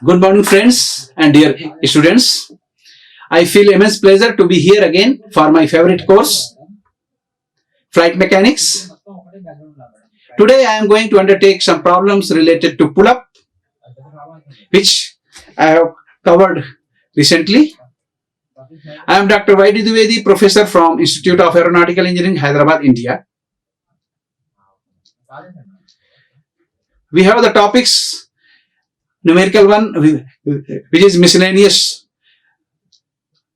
Good morning, friends and dear students. I feel immense pleasure to be here again for my favorite course, Flight Mechanics. Today I am going to undertake some problems related to pull-up, which I have covered recently. I am Dr. Yagya Dutta Dwivedhi, professor from Institute of Aeronautical Engineering, Hyderabad, India. We have the topics, numerical one, which is miscellaneous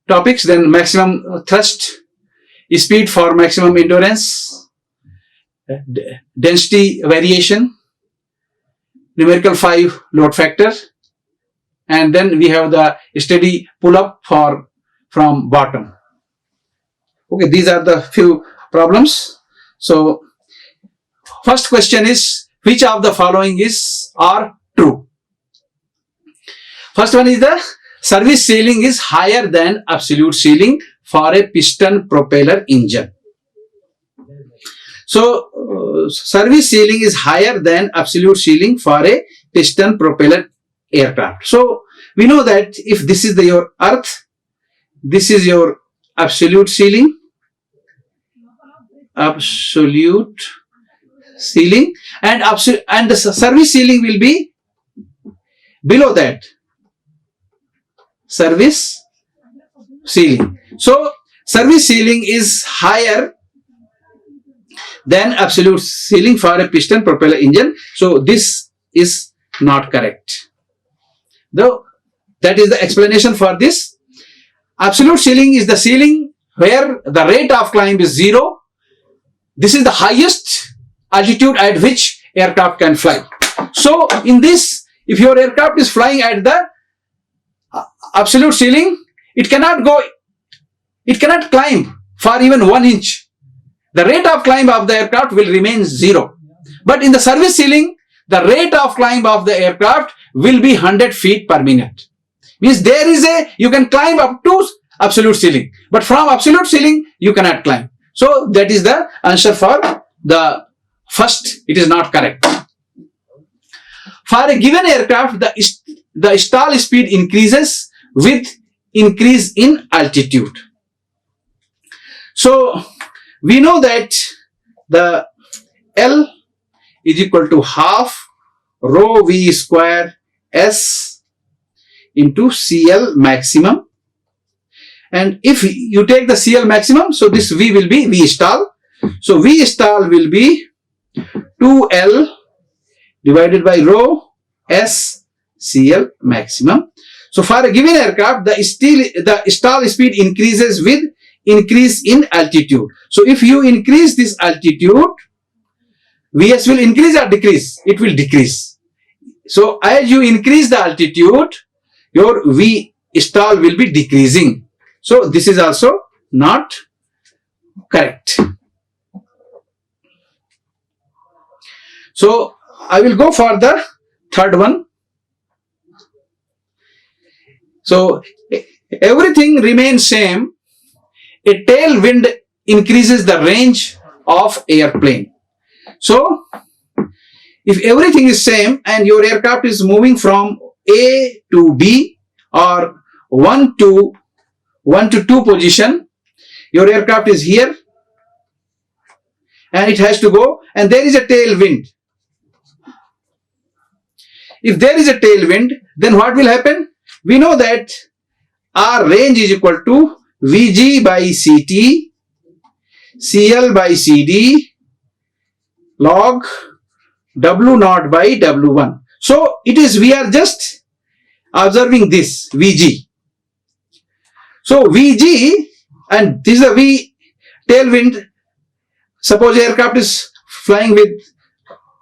topics, then maximum thrust, speed for maximum endurance, density variation, numerical 5 load factor, and then we have the steady pull-up from bottom. Okay, these are the few problems. So, first question is, which of the following are true? First one is the service ceiling is higher than absolute ceiling for a piston propeller engine. So, service ceiling is higher than absolute ceiling for a piston propeller aircraft. So, we know that if this is your earth, this is your absolute ceiling, and the service ceiling will be below that. Service ceiling. So, service ceiling is higher than absolute ceiling for a piston propeller engine. So, this is not correct. Though, that is the explanation for this. Absolute ceiling is the ceiling where the rate of climb is 0. This is the highest altitude at which aircraft can fly. So, in this, if your aircraft is flying at the absolute ceiling, it cannot climb for even 1 inch. The rate of climb of the aircraft will remain 0. But in the service ceiling, the rate of climb of the aircraft will be 100 feet per minute. Means you can climb up to absolute ceiling. But from absolute ceiling, you cannot climb. So, that is the answer for the first. It is not correct. For a given aircraft, the stall speed increases with increase in altitude. So, we know that the L is equal to half rho V square S into CL maximum. And if you take the CL maximum, so this V will be V stall. So, V stall will be 2L divided by rho S CL maximum. So, for a given aircraft, the stall speed increases with increase in altitude. So, if you increase this altitude, Vs will increase or decrease? It will decrease. So, as you increase the altitude, your V stall will be decreasing. So, this is also not correct. So, I will go for the third one. So, everything remains same. A tailwind increases the range of airplane. So, if everything is same and your aircraft is moving from A to B or 1 to 2 position, your aircraft is here and it has to go, and there is a tailwind. If there is a tailwind, then what will happen? We know that our range is equal to Vg by Ct, Cl by Cd, log W0 by W1. So, we are just observing this Vg. So, Vg, and this is a V tailwind. Suppose aircraft is flying with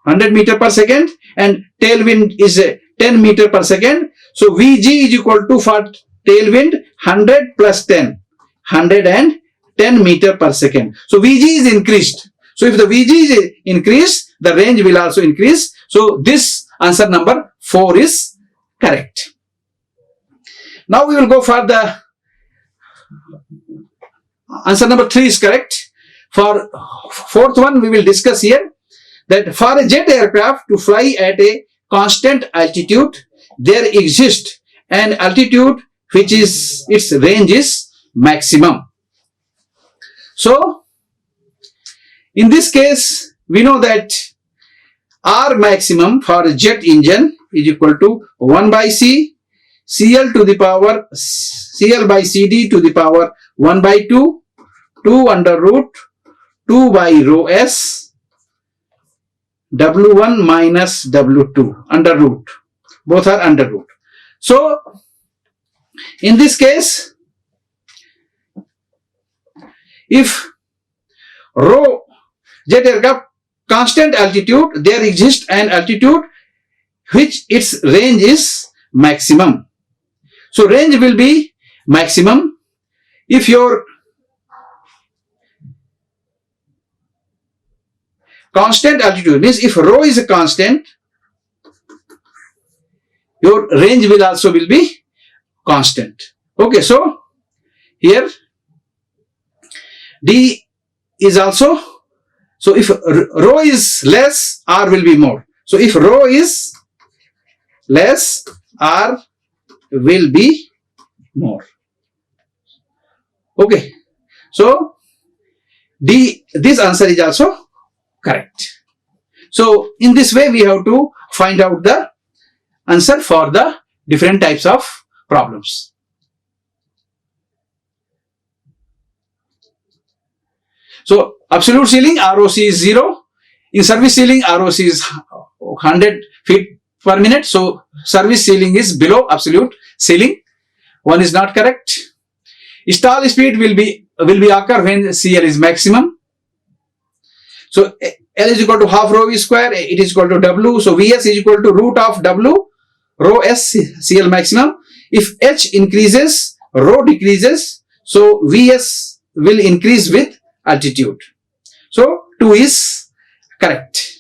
100 meter per second and tailwind is 10 meter per second. So, Vg is equal to, for tailwind, 100 plus 10, 110 meter per second. So, Vg is increased. So, if the Vg is increased, the range will also increase. So, this answer number 4 is correct. Now, we will go for the answer number 3 is correct. For fourth one, we will discuss here that for a jet aircraft to fly at a constant altitude, there exists an altitude which is its range is maximum. So in this case, we know that R maximum for a jet engine is equal to 1 by C, CL to the power, CL by CD to the power 1 by 2, 2 under root 2 by rho S, W1 minus W2 under root. Both are under root. So, in this case, if rho jet aircraft constant altitude, there exists an altitude which its range is maximum. So range will be maximum if your constant altitude means if rho is a constant, your range will also be constant. Okay, so here D is also, so if rho is less, R will be more. So if rho is less, R will be more. Okay, so D, this answer is also correct. So in this way we have to find out the answer for the different types of problems. So absolute ceiling ROC is 0. In service ceiling ROC is 100 feet per minute. So service ceiling is below absolute ceiling. One is not correct. Stall speed will be occur when CL is maximum. So L is equal to half rho V square. It is equal to W. So Vs is equal to root of W rho S CL maximum. If H increases, rho decreases. So Vs will increase with altitude. So 2 is correct.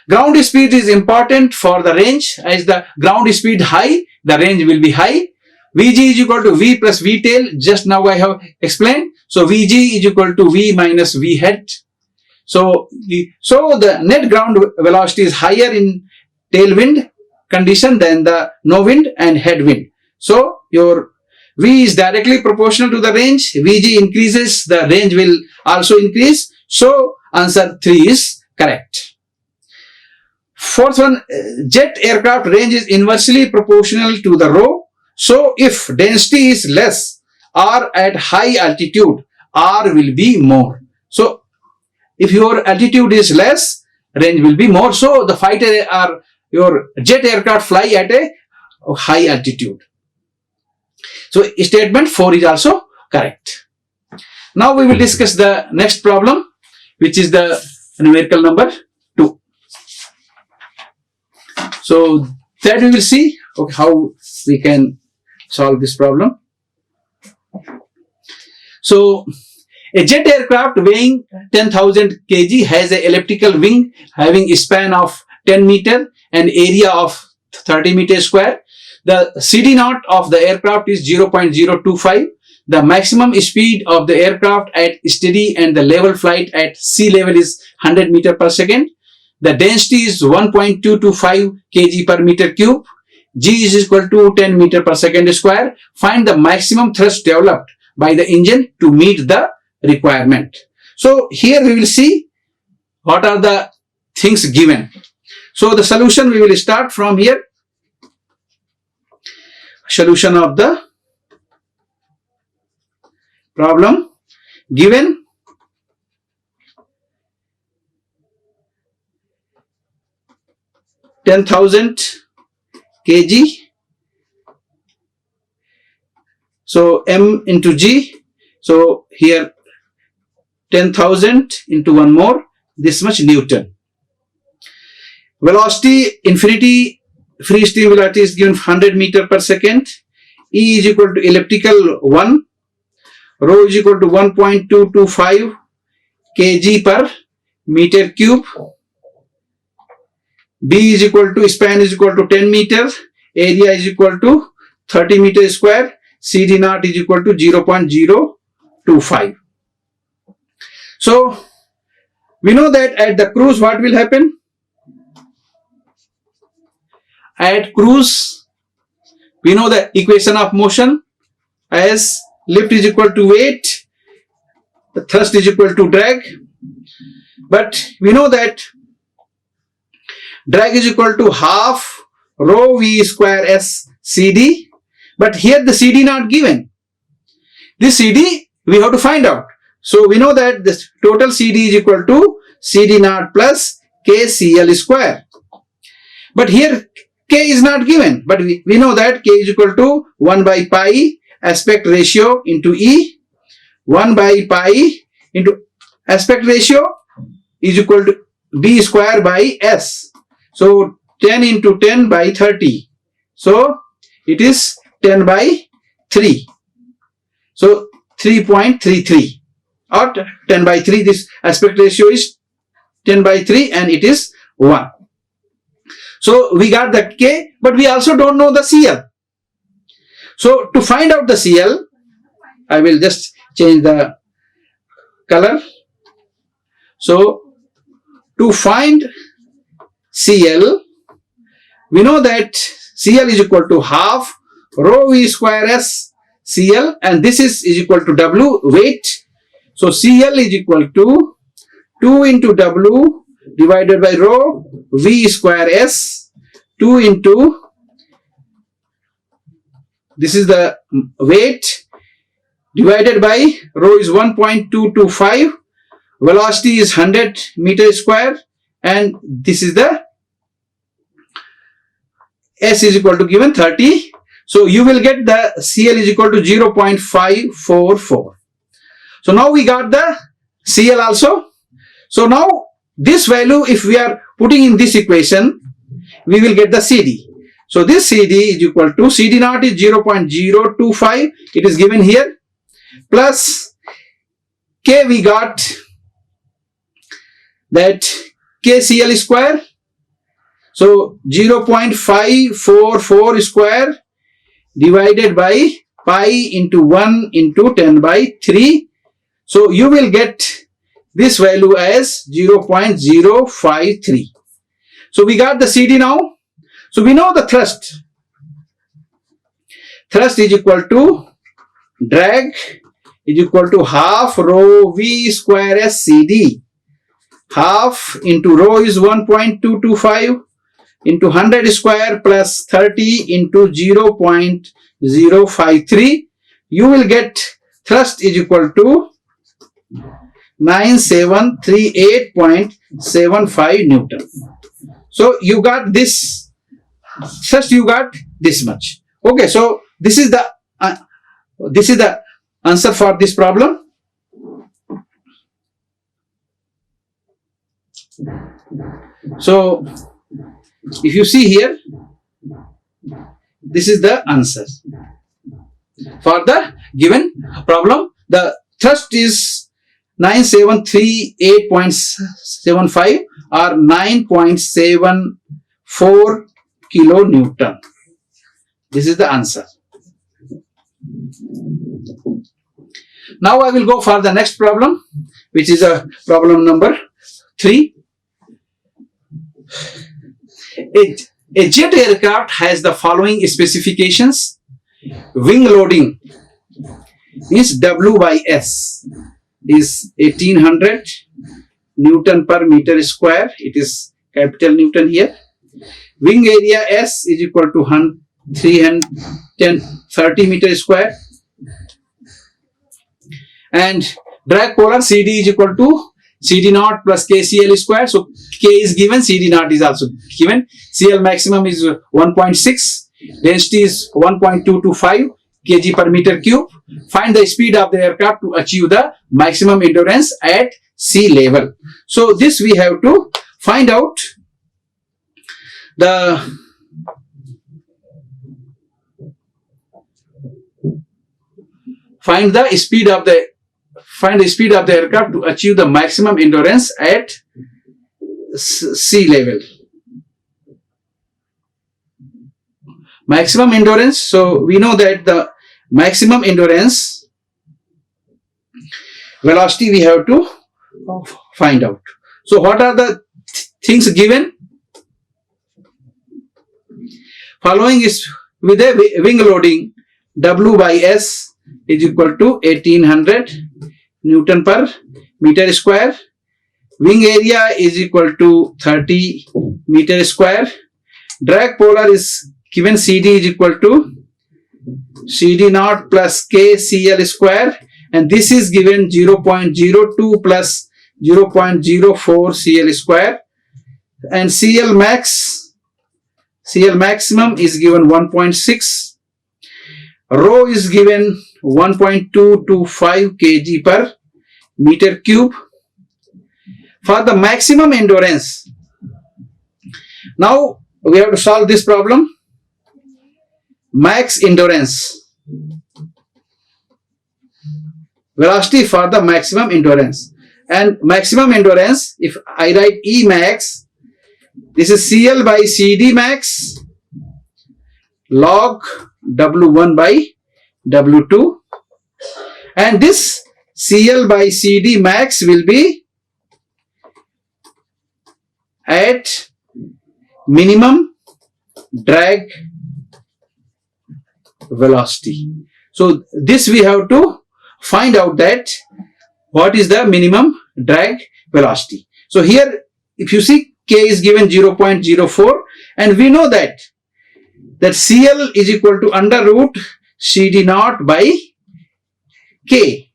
Ground speed is important for the range. As the ground speed high, the range will be high. Vg is equal to V plus V tail. Just now I have explained. So Vg is equal to V minus V head. So the net ground velocity is higher in tailwind condition than the no wind and headwind. So your V is directly proportional to the range. Vg increases, the range will also increase. So answer 3 is correct. Fourth one, jet aircraft range is inversely proportional to the rho. So if density is less or at high altitude, R will be more. So if your altitude is less, range will be more. So the fighter or your jet aircraft fly at a high altitude. So statement 4 is also correct. Now we will discuss the next problem, which is the numerical number 2. So that we will see how we can solve this problem. So a jet aircraft weighing 10,000 kg has an elliptical wing having a span of 10 meter and area of 30 meters square. The CD naught of the aircraft is 0.025. The maximum speed of the aircraft at steady and the level flight at sea level is 100 meter per second. The density is 1.225 kg per meter cube. G is equal to 10 meter per second square. Find the maximum thrust developed by the engine to meet the requirement. So here we will see what are the things given. So the solution we will start from here. Solution of the problem given (10,000 kg). So M into G. So here 10,000 into one more, this much Newton. Velocity infinity, free stream velocity is given 100 meter per second. E is equal to elliptical 1. Rho is equal to 1.225 kg per meter cube. B is equal to, span is equal to 10 meters. Area is equal to 30 meters square. CD naught is equal to 0.025. So we know that at the cruise what will happen? at cruise, we know the equation of motion as lift is equal to weight, the thrust is equal to drag. But we know that drag is equal to half rho v square s CD. But here the CD not given. This CD we have to find out. So we know that this total CD is equal to CD naught plus KCL square. But here K is not given. But we know that K is equal to 1 by pi aspect ratio into E. 1 by pi into aspect ratio is equal to B square by S. So 10 into 10 by 30. So it is 10 by 3. So 3.33 or 10 by 3. This aspect ratio is 10 by 3 and it is 1. So we got the K, but we also don't know the CL. So to find out the CL, I will just change the color. So to find CL, we know that CL is equal to half rho v square s CL, and this is equal to W, weight. So CL is equal to 2 into W divided by rho v square s, 2 into, this is the weight, divided by rho is 1.225, velocity is 100 meter square, and this is the S is equal to given 30. So you will get the CL is equal to 0.544. So now we got the CL also. So now this value, if we are putting in this equation, we will get the CD. So this CD is equal to CD naught is 0.025. It is given here, plus K we got that KCL square. So 0.544 square divided by pi into 1 into 10 by 3. So you will get this value as 0.053. So we got the CD now. So we know the thrust. Thrust is equal to drag is equal to half rho v square s CD. Half into rho is 1.225 into 100 square plus 30 into 0.053. You will get thrust is equal to 9738.75 Newton. So you got this thrust, you got this much. Okay, so this is the answer for this problem. So if you see here, this is the answer for the given problem. The thrust is 9738.75 or 9.74 kilonewton. This is the answer. Now I will go for the next problem, which is a problem number 3. A jet aircraft has the following specifications. Wing loading is W by S is 1800 Newton per meter square. It is capital Newton here. Wing area S is equal to 330 meter square. And drag polar CD is equal to CD naught plus KCL square. So K is given, CD naught is also given. CL maximum is 1.6, density is 1.225 kg per meter cube. Find the speed of the aircraft to achieve the maximum endurance at sea level. So this we have to find out the speed of the aircraft to achieve the maximum endurance at sea level. Maximum endurance, so we know that the maximum endurance velocity we have to find out. So what are the things given? Following is with a wing loading W by S is equal to 1800 Newton per meter square. Wing area is equal to 30 meter square. Drag polar is given CD is equal to CD naught plus KCL square, and this is given 0.02 plus 0.04 CL square, and CL maximum is given 1.6. Rho is given 1.225 kg per meter cube. For the maximum endurance, now we have to solve this problem. Max endurance, velocity for the maximum endurance, and maximum endurance, if I write E max, this is CL by CD max log W1 by W2, and this CL by CD max will be at minimum drag velocity. So this we have to find out that what is the minimum drag velocity. So here if you see K is given 0.04, and we know that CL is equal to under root CD naught by K.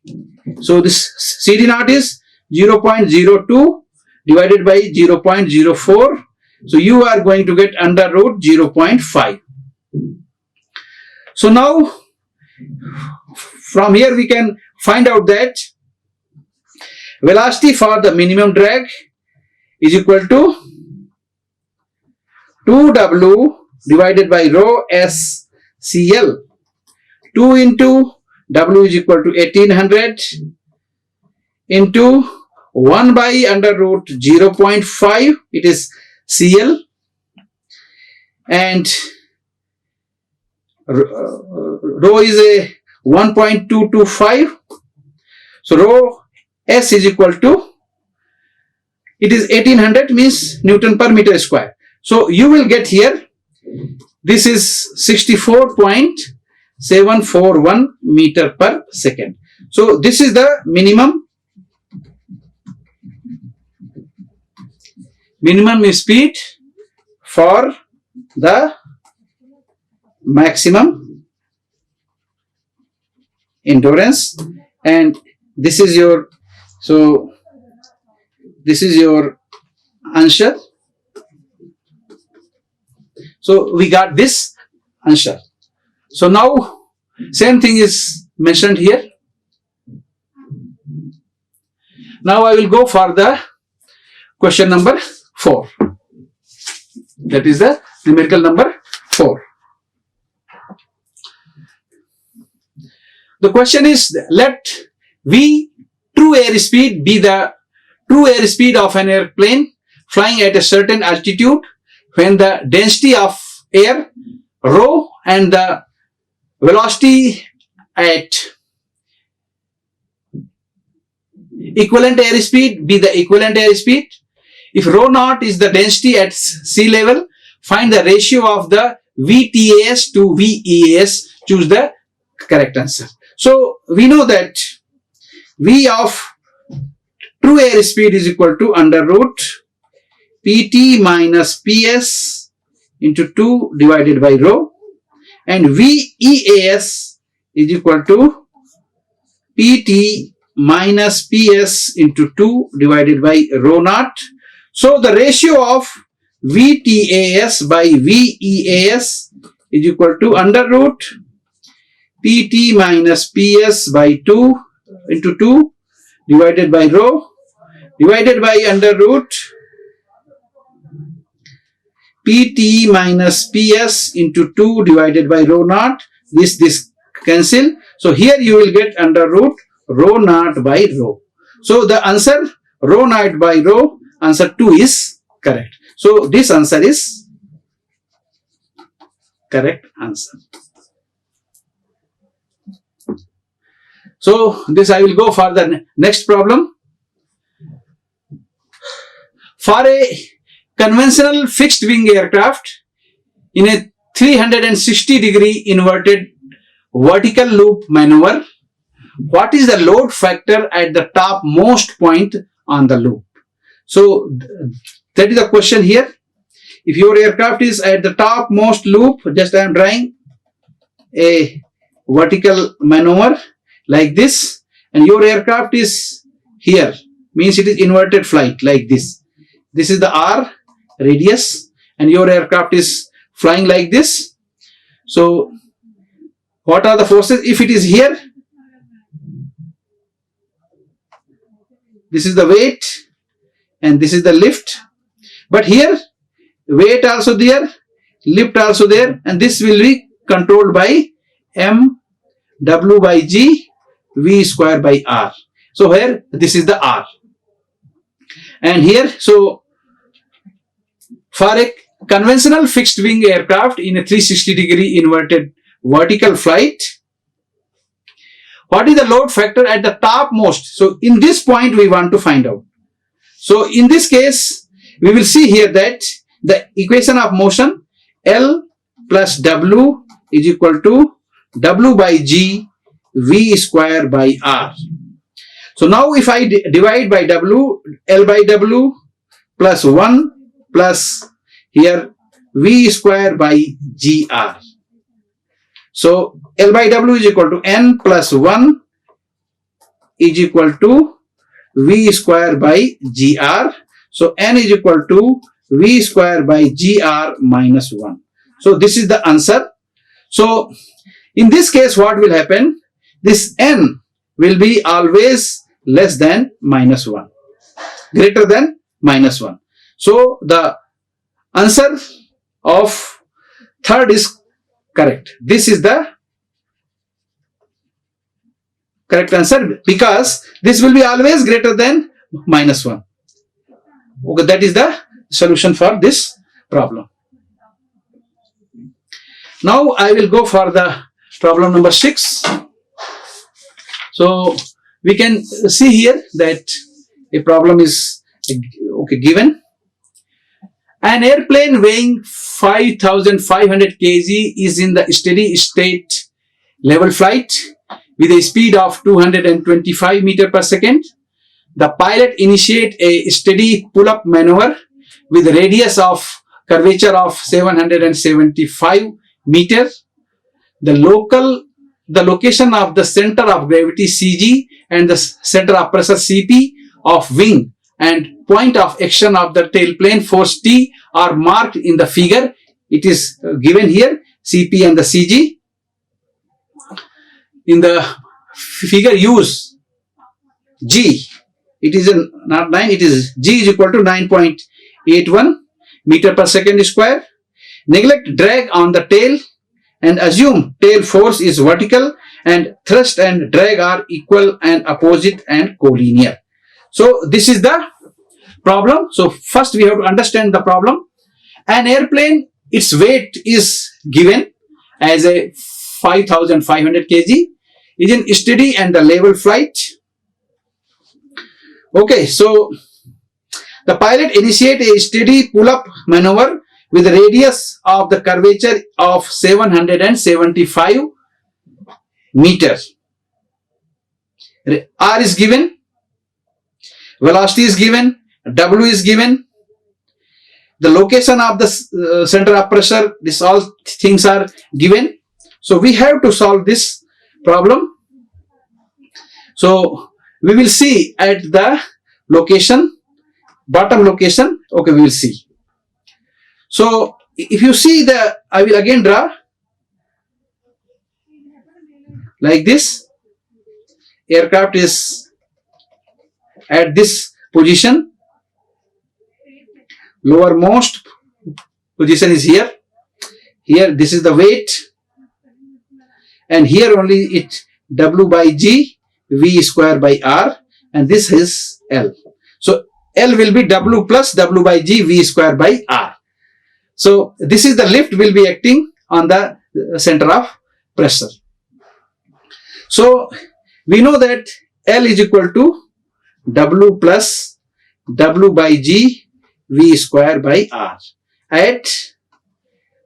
So this CD naught is 0.02 divided by 0.04. So you are going to get under root 0.5. So now from here we can find out that velocity for the minimum drag is equal to 2W divided by rho S CL. 2 into W is equal to 1800 into 1 by under root 0.5, it is CL, and rho is a 1.225. So rho S is equal to, it is 1800 means Newton per meter square. So you will get here, this is 64.741 meter per second. So this is the minimum speed for the maximum endurance, and this is your, so this is your answer. So we got this answer. So now same thing is mentioned here. Now I will go for the question number 4. That is the numerical number 4. The question is, let V true airspeed be the true airspeed of an airplane flying at a certain altitude when the density of air rho and the velocity at equivalent airspeed be the equivalent airspeed. If rho naught is the density at sea level, find the ratio of the VTAS to VEAS. Choose the correct answer. So we know that V of true airspeed is equal to under root PT minus PS into 2 divided by rho, and VEAS is equal to PT minus PS into 2 divided by rho naught. So the ratio of VTAS by VEAS is equal to under root PT minus PS by 2 into 2 divided by rho divided by under root PT minus PS into 2 divided by rho naught. This cancel. So here you will get under root rho naught by rho. So the answer rho naught by rho, answer 2 is correct. So this answer is correct answer. So this I will go for the next problem. For a conventional fixed wing aircraft in a 360-degree inverted vertical loop maneuver, what is the load factor at the topmost point on the loop? So that is the question here. If your aircraft is at the topmost loop, just I am drawing a vertical maneuver like this, and your aircraft is here, means it is inverted flight like this. This is the R radius, and your aircraft is flying like this. So what are the forces? If it is here, this is the weight and this is the lift, but here weight also there, lift also there, and this will be controlled by M W by G V square by R. So here this is the R, and here, so for a conventional fixed wing aircraft in a 360-degree inverted vertical flight, what is the load factor at the topmost? So in this point we want to find out. So in this case we will see here that the equation of motion L plus W is equal to W by G V square by R. So now if I divide by W, L by W plus 1 plus here V square by GR. So L by W is equal to N plus 1 is equal to V square by GR. So N is equal to V square by GR minus 1. So this is the answer. So in this case what will happen? This N will be always less than minus 1, greater than minus 1. So the answer of third is correct. This is the correct answer because this will be always greater than minus 1. Okay, that is the solution for this problem. Now I will go for the problem number 6. So we can see here that a problem is given. An airplane weighing 5,500 kg is in the steady state level flight with a speed of 225 meters per second. The pilot initiates a steady pull-up maneuver with a radius of curvature of 775 meters. The location of the center of gravity CG and the center of pressure CP of wing and point of action of the tailplane force T are marked in the figure. It is given here, CP and the CG. In the figure use G, it is not 9, it is G is equal to 9.81 meter per second square. Neglect drag on the tail and assume tail force is vertical and thrust and drag are equal and opposite and collinear. So this is the problem. So first we have to understand the problem. An airplane, its weight is given as a 5,500 kg, is in steady and the level flight. Okay, so the pilot initiate a steady pull-up maneuver with a radius of the curvature of 775 meters. R is given, velocity is given, W is given, the location of the center of pressure, this all things are given. So we have to solve this problem. So we will see at the location, bottom location, okay, we will see. So if you see I will again draw like this. Aircraft is at this position, lowermost position is here. Here this is the weight, and here only it W by G V square by R, and this is L. So L will be W plus W by G V square by R. So this is the lift will be acting on the center of pressure. So we know that L is equal to W plus W by G V square by R at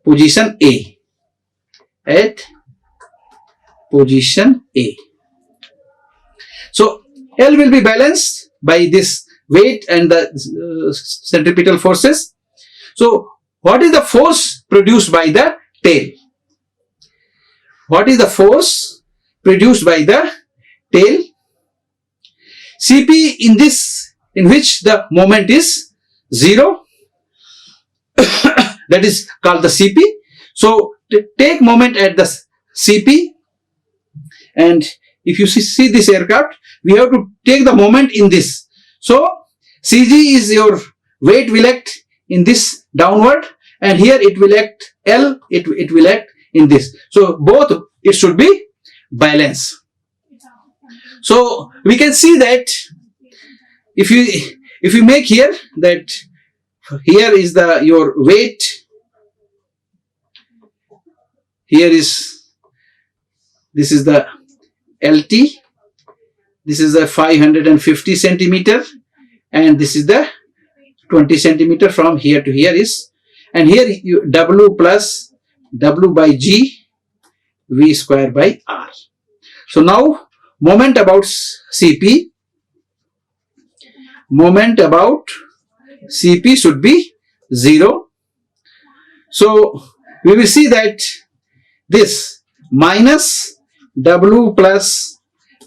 position A. at position A. So L will be balanced by this weight and the centripetal forces. So what is the force produced by the tail? What is the force produced by the tail? Cp in which the moment is 0, that is called the Cp. So take moment at the Cp, and if you see this aircraft, we have to take the moment in this. So Cg is your weight will act in this downward, and here it will act L, it will act in this. So both it should be balanced. So we can see that if you make here that here is your weight, here is this is the LT, this is the 550 centimeter, and this is the 20 centimeter from here to here is, and here you W plus W by G V square by R. So now moment about Cp, moment about Cp should be 0. So we will see that this minus W plus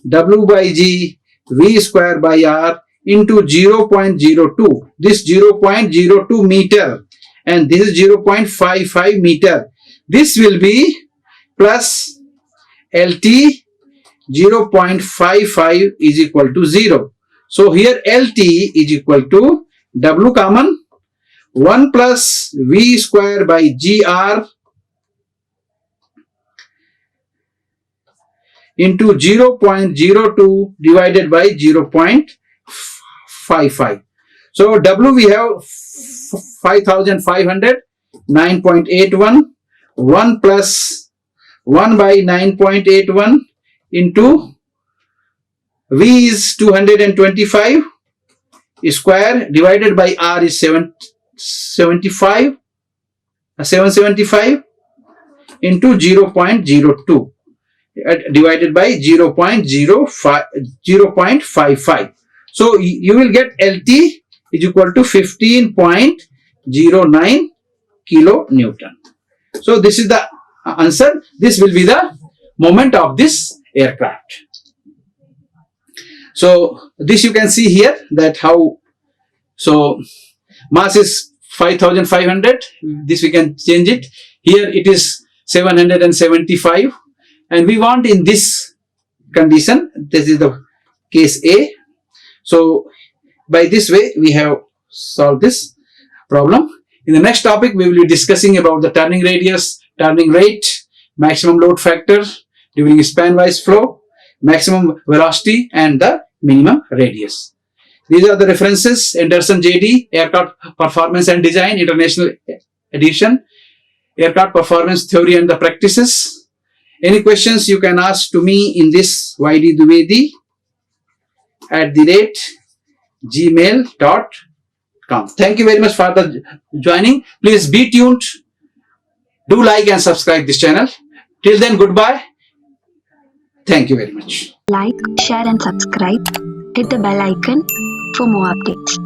W by G V square by R into 0.02. This 0.02 meter and this is 0.55 meter. This will be plus LT 0.55 is equal to 0. So here LT is equal to W common 1 plus V square by GR into 0.02 divided by 0.55. So W we have 5,500, 9.81, 1 plus 1 by 9.81 into V is 225 square divided by R is 775 into 0.02 divided by 0.55. So you will get LT is equal to 15.09 kilonewton. So this is the answer. This will be the moment of this aircraft. So this you can see here that how, so mass is 5,500, this we can change it. Here it is 775, and we want in this condition, this is the case A. So by this way we have solved this problem. In the next topic we will be discussing about the turning radius, turning rate, maximum load factor during span-wise flow, maximum velocity and the minimum radius. These are the references: Anderson JD, Aircraft Performance and Design, International Edition, Aircraft Performance Theory and the Practices. Any questions you can ask to me in this yddwivedhi@gmail.com. Thank you very much for the joining. Please be tuned. Do like and subscribe this channel. Till then, goodbye. Thank you very much. Like, share and subscribe. Hit the bell icon for more updates.